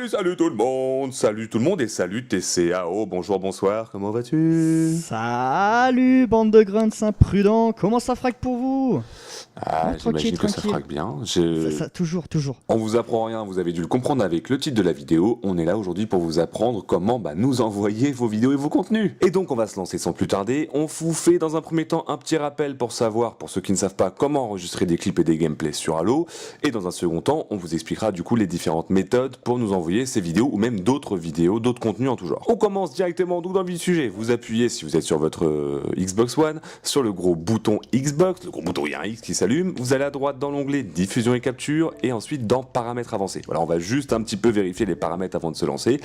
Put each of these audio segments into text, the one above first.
Salut tout le monde et salut TCAO, bonjour, bonsoir, comment vas-tu? Salut bande de grains de Saint-Prudent, comment ça frappe pour vous? Ah, j'imagine que ça tranquille. frappe bien. Toujours. On vous apprend rien, vous avez dû le comprendre avec le titre de la vidéo. On est là aujourd'hui pour vous apprendre comment nous envoyer vos vidéos et vos contenus. Et donc on va se lancer sans plus tarder. On vous fait dans un premier temps un petit rappel pour savoir, pour ceux qui ne savent pas, comment enregistrer des clips et des gameplays sur Halo. Et dans un second temps, on vous expliquera du coup les différentes méthodes pour nous envoyer ces vidéos ou même d'autres vidéos, d'autres contenus en tout genre. On commence directement donc dans le vif du sujet. Vous appuyez, si vous êtes sur votre Xbox One, sur le gros bouton Xbox, le gros bouton, il y a un X qui s'allume. Vous allez à droite dans l'onglet diffusion et capture et ensuite dans paramètres avancés. Voilà, on va juste un petit peu vérifier les paramètres avant de se lancer.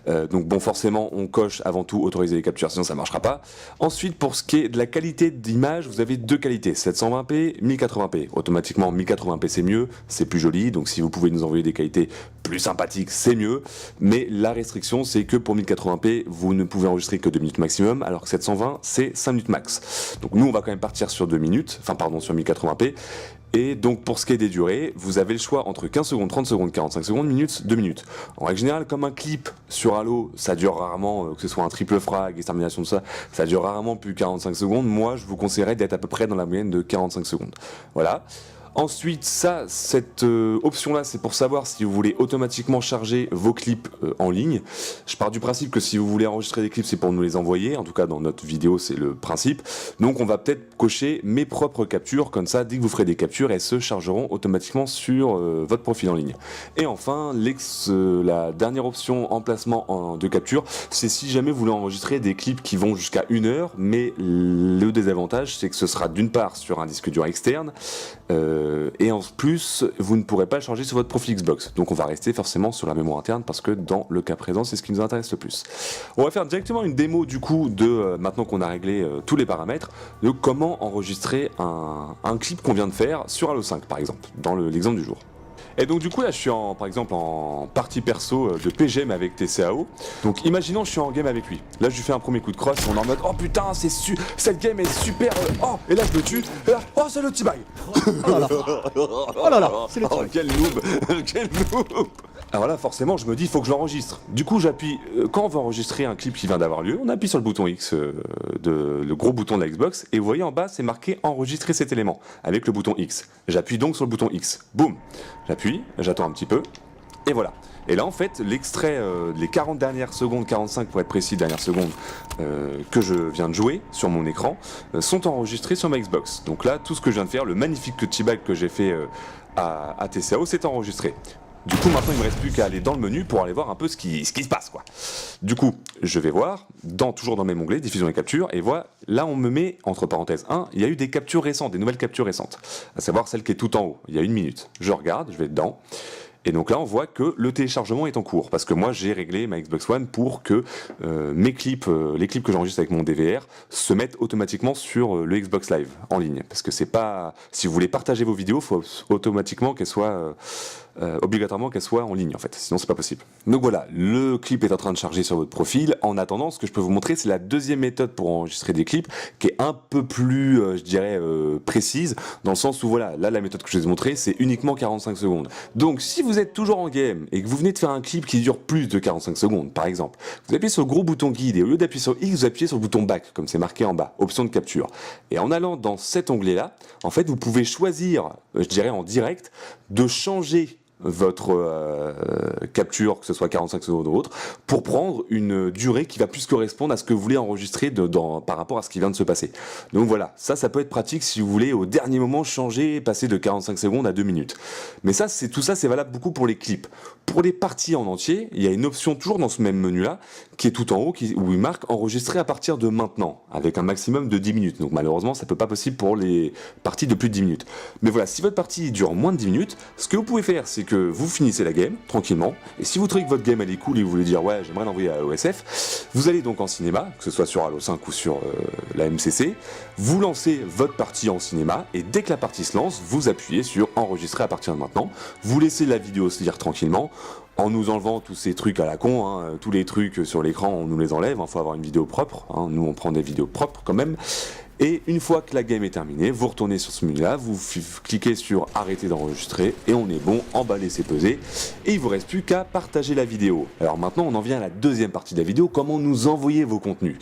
Donc bon, forcément, on coche avant tout autoriser les captures, sinon ça marchera pas. Ensuite, pour ce qui est de la qualité d'image, vous avez deux qualités, 720p, 1080p. Automatiquement, 1080p c'est mieux, c'est plus joli, donc si vous pouvez nous envoyer des qualités plus sympathiques, c'est mieux. Mais la restriction, c'est que pour 1080p, vous ne pouvez enregistrer que 2 minutes maximum, alors que 720, c'est 5 minutes max. Donc nous, on va quand même partir sur 2 minutes, enfin pardon, sur 1080p. Et donc pour ce qui est des durées, vous avez le choix entre 15 secondes, 30 secondes, 45 secondes, minutes, 2 minutes. En règle générale, comme un clip sur Halo, ça dure rarement, que ce soit un triple frag, extermination, de ça dure rarement plus de 45 secondes. Moi, je vous conseillerais d'être à peu près dans la moyenne de 45 secondes. Voilà. Ensuite, cette option-là, c'est pour savoir si vous voulez automatiquement charger vos clips en ligne. Je pars du principe que si vous voulez enregistrer des clips, c'est pour nous les envoyer. En tout cas, dans notre vidéo, c'est le principe. Donc, on va peut-être cocher mes propres captures. Comme ça, dès que vous ferez des captures, elles se chargeront automatiquement sur votre profil en ligne. Et enfin, la dernière option emplacement de capture, c'est si jamais vous voulez enregistrer des clips qui vont jusqu'à 1 heure. Mais le désavantage, c'est que ce sera d'une part sur un disque dur externe. Et en plus, vous ne pourrez pas le changer sur votre profil Xbox. Donc on va rester forcément sur la mémoire interne parce que dans le cas présent, c'est ce qui nous intéresse le plus. On va faire directement une démo du coup de, maintenant qu'on a réglé tous les paramètres, de comment enregistrer un clip qu'on vient de faire sur Halo 5 par exemple, dans l'exemple du jour. Et donc du coup là je suis par exemple en partie perso de PGM avec TCAO. Donc imaginons je suis en game avec lui. Là je lui fais un premier coup de crosse et on est en mode oh putain cette game est super oh et là je me tue et là oh c'est le T-bag. Oh là là, c'est le Oh quel noob. Quel noob. Alors là forcément je me dis il faut que je l'enregistre. Du coup j'appuie, quand on veut enregistrer un clip qui vient d'avoir lieu, on appuie sur le bouton X, le gros bouton de la Xbox, et vous voyez en bas c'est marqué enregistrer cet élément avec le bouton X. J'appuie donc sur le bouton X, boum, j'appuie, j'attends un petit peu, et voilà. Et là en fait l'extrait, les 40 dernières secondes, 45 pour être précis dernières secondes, que je viens de jouer sur mon écran, sont enregistrés sur ma Xbox. Donc là tout ce que je viens de faire, le magnifique T-bag que j'ai fait à TCAO, c'est enregistré. Du coup maintenant il me reste plus qu'à aller dans le menu pour aller voir un peu ce qui se passe quoi. Du coup je vais voir, toujours dans le même onglet, diffusion et capture, et voilà, là on me met entre parenthèses 1, il y a eu des captures récentes, des nouvelles captures récentes, à savoir celle qui est tout en haut, il y a 1 minute. Je regarde, je vais dedans, et donc là on voit que le téléchargement est en cours, parce que moi j'ai réglé ma Xbox One pour que mes clips, les clips que j'enregistre avec mon DVR se mettent automatiquement sur le Xbox Live en ligne, parce que c'est pas, si vous voulez partager vos vidéos, il faut automatiquement qu'elles soient obligatoirement qu'elle soit en ligne en fait, sinon c'est pas possible. Donc voilà, le clip est en train de charger sur votre profil. En attendant, ce que je peux vous montrer, c'est la deuxième méthode pour enregistrer des clips, qui est un peu plus, je dirais, précise, dans le sens où voilà, là la méthode que je vais vous montrer, c'est uniquement 45 secondes. Donc si vous êtes toujours en game et que vous venez de faire un clip qui dure plus de 45 secondes, par exemple, vous appuyez sur le gros bouton guide et au lieu d'appuyer sur X, vous appuyez sur le bouton back, comme c'est marqué en bas, option de capture. Et en allant dans cet onglet-là, en fait, vous pouvez choisir, je dirais en direct, de changer votre capture, que ce soit 45 secondes ou autre, pour prendre une durée qui va plus correspondre à ce que vous voulez enregistrer par rapport à ce qui vient de se passer. Donc voilà, ça peut être pratique si vous voulez au dernier moment changer, passer de 45 secondes à 2 minutes. Mais tout ça c'est valable beaucoup pour les clips. Pour les parties en entier, il y a une option toujours dans ce même menu là, qui est tout en haut, où il marque enregistrer à partir de maintenant, avec un maximum de 10 minutes. Donc malheureusement ça peut pas possible pour les parties de plus de 10 minutes. Mais voilà, si votre partie dure moins de 10 minutes, ce que vous pouvez faire c'est que vous finissez la game tranquillement, et si vous trouvez que votre game elle est cool et vous voulez dire ouais j'aimerais l'envoyer à OSF, vous allez donc en cinéma, que ce soit sur Halo 5 ou sur la MCC, vous lancez votre partie en cinéma, et dès que la partie se lance, vous appuyez sur enregistrer à partir de maintenant, vous laissez la vidéo se lire tranquillement, en nous enlevant tous ces trucs à la con, hein, tous les trucs sur l'écran on nous les enlève, faut avoir une vidéo propre, hein, nous on prend des vidéos propres quand même. Et une fois que la game est terminée, vous retournez sur ce menu-là, vous cliquez sur arrêter d'enregistrer et on est bon, emballer c'est pesé. Et il vous reste plus qu'à partager la vidéo. Alors maintenant on en vient à la deuxième partie de la vidéo, comment nous envoyer vos contenus.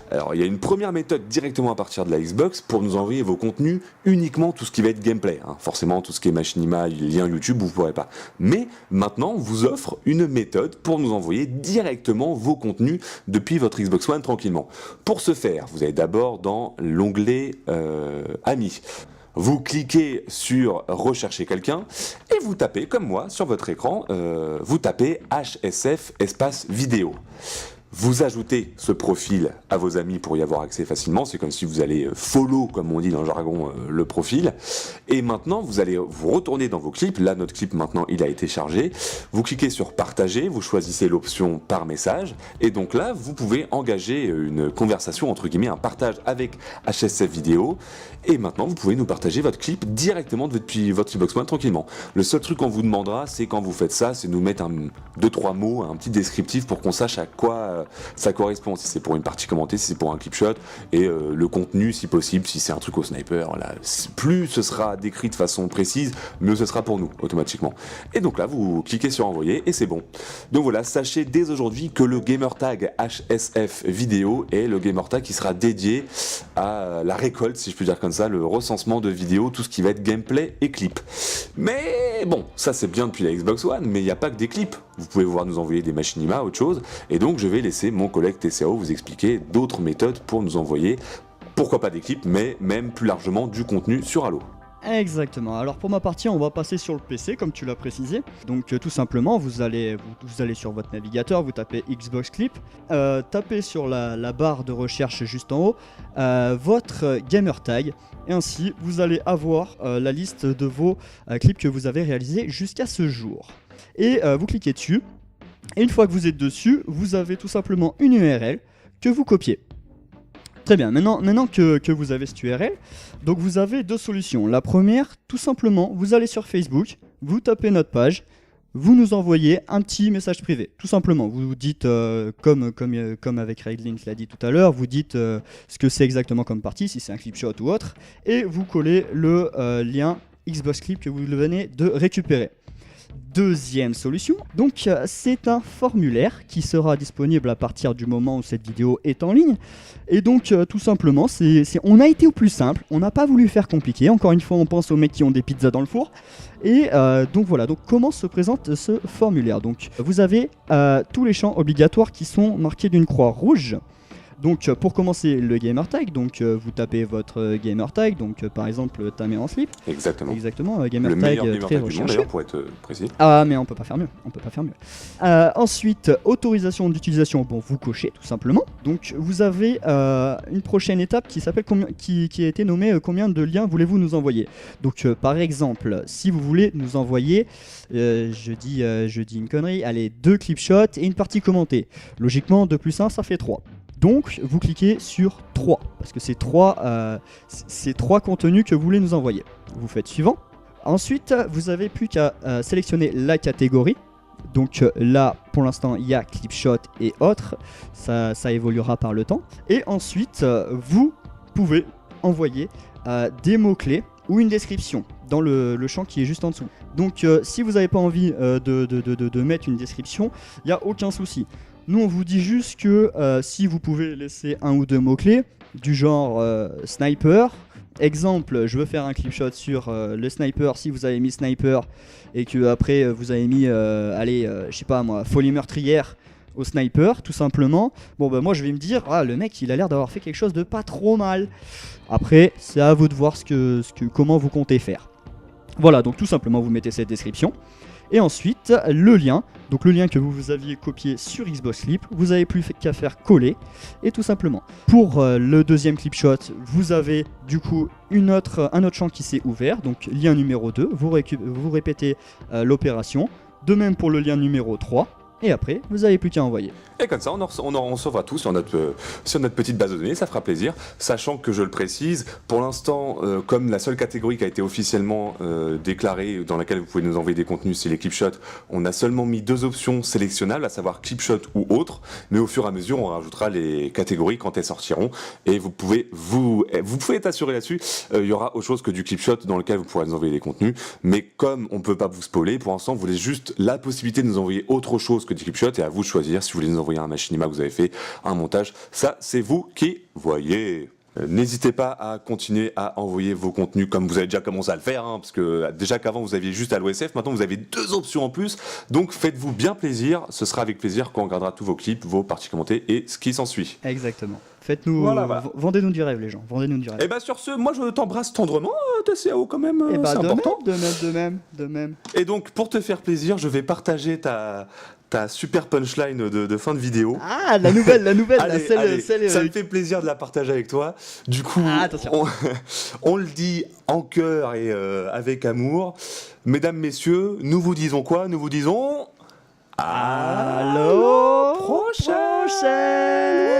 Alors il y a une première méthode directement à partir de la Xbox pour nous envoyer vos contenus, uniquement tout ce qui va être gameplay. Forcément tout ce qui est machinima, lien YouTube, vous ne pourrez pas. Mais maintenant on vous offre une méthode pour nous envoyer directement vos contenus depuis votre Xbox One tranquillement. Pour ce faire, vous allez d'abord dans l'onglet Amis. Vous cliquez sur rechercher quelqu'un et vous tapez comme moi sur votre écran, vous tapez HSF espace vidéo. Vous ajoutez ce profil à vos amis pour y avoir accès facilement, c'est comme si vous allez follow, comme on dit dans le jargon, le profil. Et maintenant, vous allez vous retourner dans vos clips, là notre clip maintenant il a été chargé, vous cliquez sur partager, vous choisissez l'option par message, et donc là vous pouvez engager une conversation, entre guillemets, un partage avec HSF vidéo, et maintenant vous pouvez nous partager votre clip directement depuis votre Xbox One tranquillement. Le seul truc qu'on vous demandera, c'est quand vous faites ça, c'est nous mettre 2-3 mots, un petit descriptif pour qu'on sache à quoi ça correspond, si c'est pour une partie commentée, si c'est pour un clip shot, et le contenu si possible, si c'est un truc au sniper, là, plus ce sera décrit de façon précise, mieux ce sera pour nous, automatiquement. Et donc là, vous cliquez sur envoyer, et c'est bon. Donc voilà, sachez dès aujourd'hui que le gamertag HSF vidéo est le gamertag qui sera dédié à la récolte, si je puis dire comme ça, le recensement de vidéos, tout ce qui va être gameplay et clip. Mais bon, ça c'est bien depuis la Xbox One, mais il n'y a pas que des clips. Vous pouvez voir nous envoyer des machinima, autre chose, et donc je vais laisser mon collègue TCAO vous expliquer d'autres méthodes pour nous envoyer, pourquoi pas des clips, mais même plus largement du contenu sur Halo. Exactement, alors pour ma partie on va passer sur le PC comme tu l'as précisé. Donc tout simplement vous allez sur votre navigateur, vous tapez Xbox Clip, tapez sur la barre de recherche juste en haut votre gamertag, et ainsi vous allez avoir la liste de vos clips que vous avez réalisés jusqu'à ce jour. Et vous cliquez dessus, et une fois que vous êtes dessus, vous avez tout simplement une URL que vous copiez. Très bien, maintenant que vous avez cette URL, donc vous avez deux solutions. La première, tout simplement, vous allez sur Facebook, vous tapez notre page, vous nous envoyez un petit message privé. Tout simplement, vous dites, comme avec Raidlink l'a dit tout à l'heure, vous dites ce que c'est exactement comme partie, si c'est un clip shot ou autre, et vous collez le lien Xbox Clip que vous venez de récupérer. Deuxième solution, donc c'est un formulaire qui sera disponible à partir du moment où cette vidéo est en ligne. Et donc tout simplement, on a été au plus simple, on n'a pas voulu faire compliqué. Encore une fois, on pense aux mecs qui ont des pizzas dans le four. Et donc voilà, donc comment se présente ce formulaire? Donc vous avez tous les champs obligatoires qui sont marqués d'une croix rouge. Donc pour commencer le gamertag, donc vous tapez votre gamertag, donc par exemple Tamer en slip. Exactement. Exactement, Le meilleur gamertag très gamertag du monde recherché. d'ailleurs, pour être précis. Ah mais on peut pas faire mieux, ensuite, autorisation d'utilisation, bon vous cochez tout simplement. Donc vous avez une prochaine étape qui s'appelle qui a été nommée combien de liens voulez-vous nous envoyer. Donc par exemple, si vous voulez nous envoyer, je dis une connerie, allez 2 clip shots et une partie commentée. Logiquement 2 plus 1 ça fait 3. Donc vous cliquez sur 3, parce que c'est 3 contenus que vous voulez nous envoyer. Vous faites suivant. Ensuite, vous n'avez plus qu'à sélectionner la catégorie. Donc là, pour l'instant, il y a clip shot et autres. Ça évoluera par le temps. Et ensuite, vous pouvez envoyer des mots-clés ou une description dans le champ qui est juste en dessous. Donc si vous n'avez pas envie de mettre une description, il n'y a aucun souci. Nous on vous dit juste que si vous pouvez laisser un ou deux mots-clés du genre sniper, exemple, je veux faire un clip shot sur le sniper, si vous avez mis sniper et que après vous avez mis je sais pas moi, folie meurtrière au sniper tout simplement, bon bah moi je vais me dire le mec il a l'air d'avoir fait quelque chose de pas trop mal. Après c'est à vous de voir comment vous comptez faire. Voilà, donc tout simplement vous mettez cette description. Et ensuite, le lien, donc le lien que vous aviez copié sur Xbox Clip, vous avez plus qu'à faire coller, et tout simplement. Pour le deuxième clip shot, vous avez du coup un autre champ qui s'est ouvert, donc lien numéro 2, vous répétez l'opération. De même pour le lien numéro 3, Et après, vous n'avez plus qu'à envoyer. Et comme ça, on recevra tout sur notre petite base de données, ça fera plaisir. Sachant que, je le précise, pour l'instant, comme la seule catégorie qui a été officiellement déclarée, dans laquelle vous pouvez nous envoyer des contenus, c'est les clipshots, on a seulement mis 2 options sélectionnables, à savoir clipshot ou autre, mais au fur et à mesure, on rajoutera les catégories quand elles sortiront, et vous pouvez être assuré là-dessus, il y aura autre chose que du clipshot dans lequel vous pourrez nous envoyer des contenus, mais comme on ne peut pas vous spoiler, pour l'instant, vous voulez juste la possibilité de nous envoyer autre chose que du clipshot, et à vous de choisir si vous voulez nous envoyer un machinima que vous avez fait, un montage, ça c'est vous qui voyez. N'hésitez pas à continuer à envoyer vos contenus comme vous avez déjà commencé à le faire, parce que déjà qu'avant vous aviez juste Allo SF, maintenant vous avez 2 options en plus, donc faites-vous bien plaisir, ce sera avec plaisir qu'on regardera tous vos clips, vos parties commentées et ce qui s'ensuit. Exactement. Faites-nous, Voilà. Vendez-nous du rêve les gens, vendez-nous du rêve. Et bah sur ce, moi je t'embrasse tendrement, TCAO quand même, Et c'est important. de même. Et donc pour te faire plaisir, je vais partager ta super punchline de fin de vidéo. Ah, la nouvelle, Allez, celle ça me fait plaisir de la partager avec toi. Du coup, attention. on le dit en cœur et avec amour. Mesdames, messieurs, nous vous disons quoi? Nous vous disons... À la prochaine.